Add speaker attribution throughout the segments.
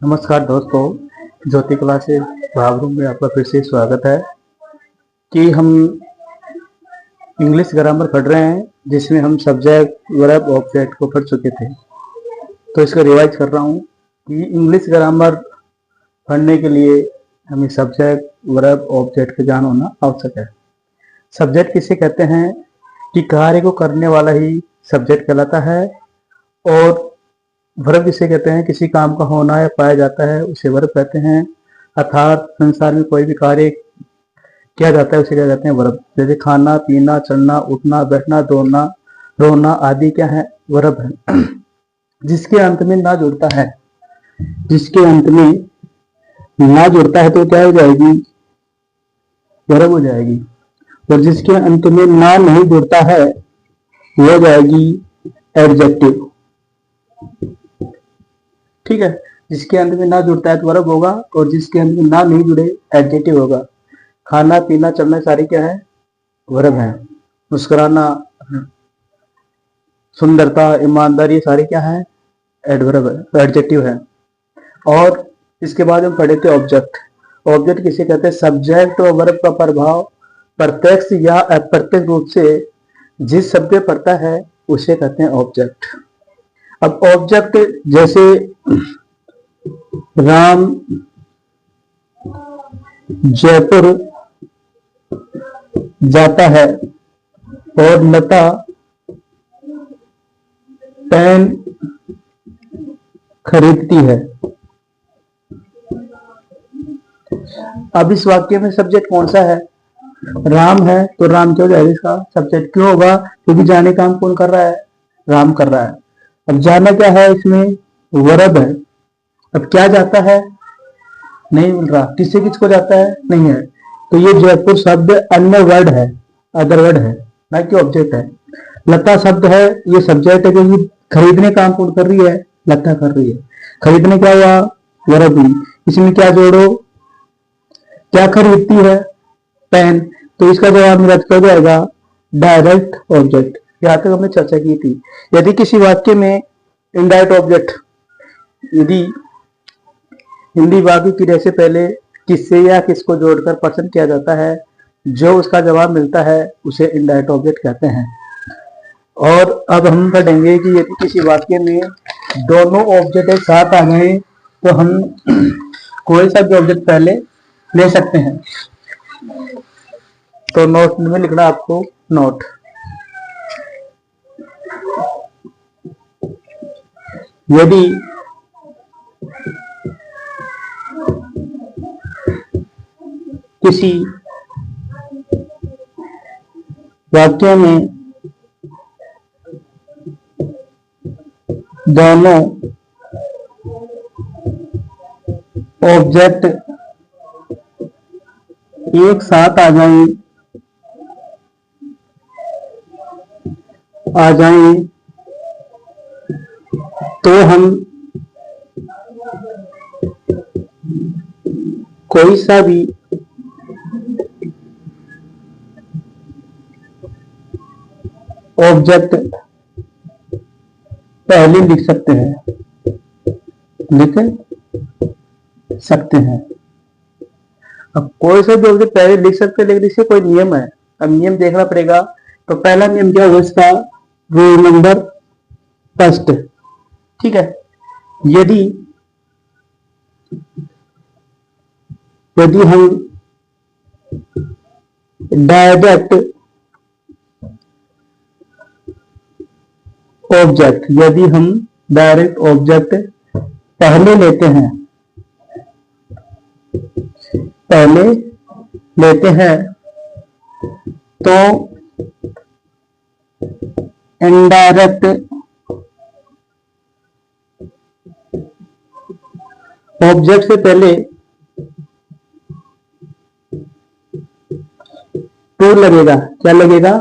Speaker 1: नमस्कार दोस्तों, ज्योति क्लासेस भावरूम में आपका फिर से स्वागत है कि हम इंग्लिश ग्रामर पढ़ रहे हैं, जिसमें हम सब्जेक्ट वर्ब ऑब्जेक्ट को पढ़ चुके थे। तो इसको रिवाइज कर रहा हूँ कि इंग्लिश ग्रामर पढ़ने के लिए हमें सब्जेक्ट वर्ब ऑब्जेक्ट का ज्ञान होना आवश्यक है। सब्जेक्ट किसे कहते हैं कि कार्य को करने वाला ही सब्जेक्ट कहलाता है, और वर्ब किसे कहते हैं किसी काम का होना या पाया जाता है उसे वर्ब कहते हैं। अर्थात संसार में कोई भी कार्य किया जाता है उसे क्या कहते हैं, वर्ब। जैसे खाना पीना, चलना उठना, बैठना, दौड़ना, रोना आदि क्या है, वर्ब है। जिसके अंत में ना जुड़ता है, जिसके अंत में ना जुड़ता है तो क्या हो जाएगी, वर्ब हो जाएगी। और जिसके अंत में ना नहीं जुड़ता है वो हो जाएगी एडजेक्टिव। ठीक है, जिसके अंत में ना जुड़ता है तो वर्ब होगा, और जिसके अंत में ना नहीं जुड़े एडजेक्टिव होगा। खाना पीना चलना सारी क्या है, वर्ब है। मुस्कुराना, सुंदरता, ईमानदारी सारी क्या है, एडवर्ब है, एडजेक्टिव है। और इसके बाद हम पढ़े थे ऑब्जेक्ट। ऑब्जेक्ट किसे कहते हैं, सब्जेक्ट और वर्ब का प्रभाव प्रत्यक्ष या अप्रत्यक्ष रूप से जिस शब्द पे पड़ता है उसे कहते हैं ऑब्जेक्ट। अब ऑब्जेक्ट जैसे राम जयपुर जाता है और लता पेन खरीदती है। अब इस वाक्य में सब्जेक्ट कौन सा है, राम है, तो राम क्या हो जाएगा इसका सब्जेक्ट। क्यों होगा, क्योंकि जाने का काम कौन कर रहा है, राम कर रहा है। अब जाना क्या है, इसमें वर्ब है। अब क्या जाता है, नहीं मिल रहा, किससे किसको जाता है, नहीं है, तो ये जयपुर शब्द अन्य वर्ड है, अदर वर्ड है, ना कि ऑब्जेक्ट है। लता शब्द है, ये सब्जेक्ट है, क्योंकि खरीदने काम कौन कर रही है, लता कर रही है। खरीदने क्या हुआ, वर्ब हुई। इसमें क्या जोड़ो, क्या खरीदती है, पेन, तो इसका जवाब मेरा क्या हो जाएगा, डायरेक्ट ऑब्जेक्ट। यहां तक हमने चर्चा की थी। यदि किसी वाक्य में इनडायरेक्ट ऑब्जेक्ट, यदि हिंदी वाक्य क्रिया से पहले किससे या किसको जोड़कर प्रश्न किया जाता है, जो उसका जवाब मिलता है उसे इनडायरेक्ट ऑब्जेक्ट कहते हैं। और अब हम पढ़ेंगे कि यदि किसी वाक्य में दोनों ऑब्जेक्ट एक साथ आ गए तो हम कोई सा भी ऑब्जेक्ट पहले ले सकते हैं। तो नोट में लिखना आपको, नोट। यदि किसी वाक्य में दोनों ऑब्जेक्ट एक साथ आ जाएं तो हम कोई सा भी ऑब्जेक्ट पहले लिख सकते हैं। अब कोई सा भी ऑब्जेक्ट पहले लिख सकते हैं, लेकिन इससे कोई नियम है। अब नियम देखना पड़ेगा। तो पहला नियम क्या होगा इसका, रूल नंबर फर्स्ट। ठीक है, यदि हम डायरेक्ट ऑब्जेक्ट, यदि हम डायरेक्ट ऑब्जेक्ट पहले लेते हैं तो इनडायरेक्ट ऑब्जेक्ट से पहले टू लगेगा। क्या लगेगा,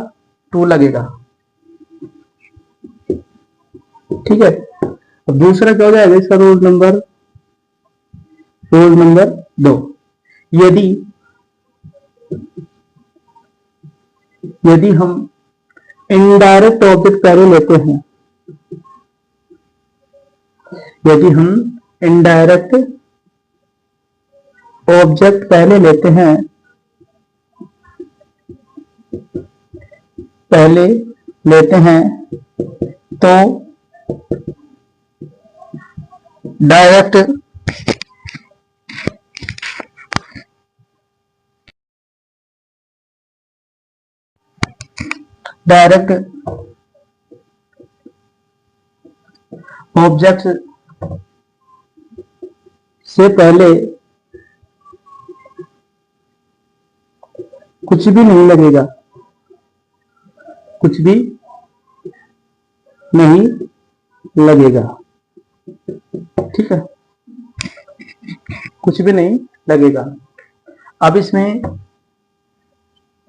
Speaker 1: टू लगेगा। ठीक है, अब दूसरा क्या हो जाएगा इसका, रूल नंबर 2। यदि हम इनडायरेक्ट ऑब्जेक्ट पहले लेते हैं यदि हम इनडायरेक्ट ऑब्जेक्ट पहले लेते हैं, तो डायरेक्ट ऑब्जेक्ट से पहले कुछ भी नहीं लगेगा, कुछ भी नहीं लगेगा। ठीक है, कुछ भी नहीं लगेगा। अब इसमें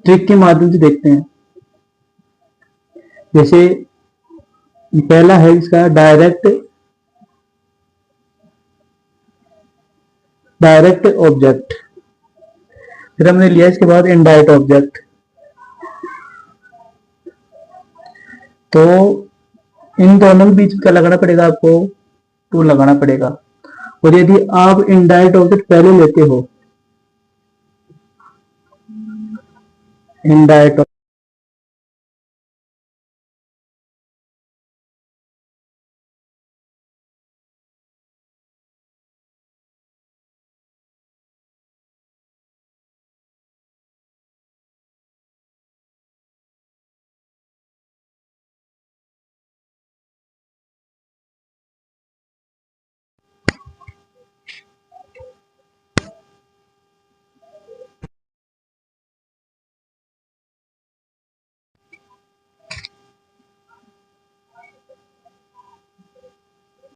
Speaker 1: ट्रिक के माध्यम से देखते हैं। जैसे पहला है इसका डायरेक्ट ऑब्जेक्ट, फिर हमने लिया इसके बाद इनडायरेक्ट ऑब्जेक्ट। तो इन दोनों के बीच क्या लगाना पड़ेगा आपको? टू लगाना पड़ेगा। और यदि आप इनडायरेक्ट ऑब्जेक्ट पहले लेते हो, इनडायरेक्ट